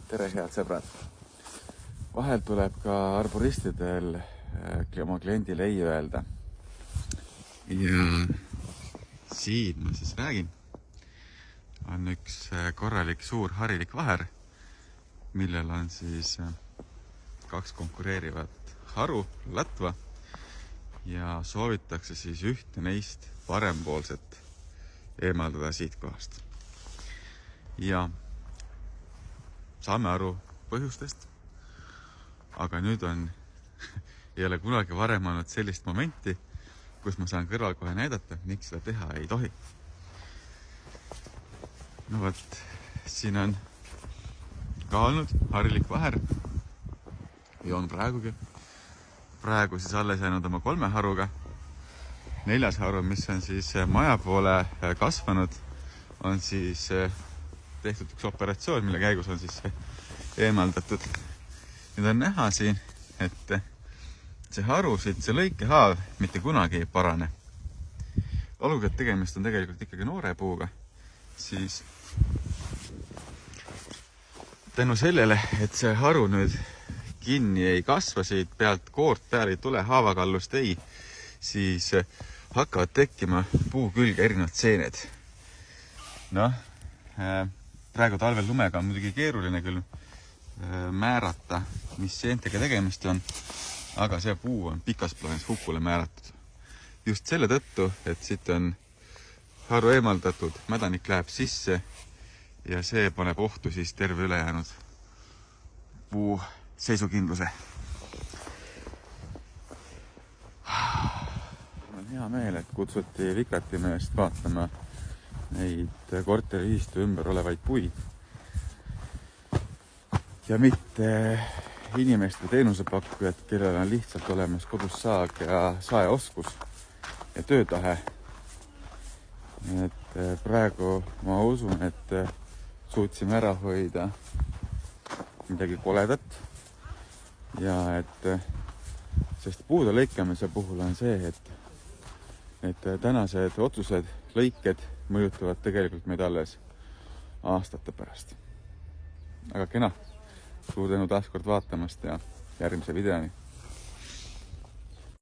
tere, head sõbrad! Vahel tuleb ka arboristidel oma kliendile ei öelda. Ja siin ma siis räägin. On üks korralik suur harilik vaher, millel on siis 2 konkureerivat haru, latva, ja soovitakse siis ühte neist parempoolset eemaldada siit kohast. Ja saame aru põhjustest, aga nüüd ei ole kunagi varem olnud sellist momenti, kus ma saan kõrval kohe näidata, miks seda teha ei tohi. No võt, siin on ka olnud harilik vaher ja on praegugi. Praegu siis alles jäänud oma 3 haruga. 4. haru, mis on siis maja poole kasvanud, on siis tehtud üks operatsioon, mille käigus on siis eemaldatud. Nüüd on näha siin, et see haru siit, see lõikehaav mitte kunagi ei parane. Olgugi, et tegemist on tegelikult ikkagi noore puuga, siis tänu sellele, et see haru nüüd kinni ei kasva siit pealt, koort peal ei tule, haavakallust ei, siis hakkavad tekkima puu külge erinevad seened. Noh, praegu talvel lumega on muidugi keeruline küll määrata, mis seentega tegemist on, aga see puu on pikas plaanis hukule määratud. Just selle tõttu, et siit on haru eemaldatud, mädanik läheb sisse ja see paneb ohtu siis terve ülejäänud puu seisukindluse. On hea meel, et kutsuti Vikatimeest vaatama neid korteriühistu ümber olevaid puid ja mitte inimeste teenusepakkujad, kellel on lihtsalt olemas kodus saag ja saeoskus ja töötahe. Et praegu ma usun, et suutsime ära hoida midagi koledat ja sest puude lõikamise puhul on see, et tänased otsused, lõiked mõjutavad tegelikult meid alles aastate pärast. Aga kena, suur tänu taas kord vaatamast ja järgmise videoni.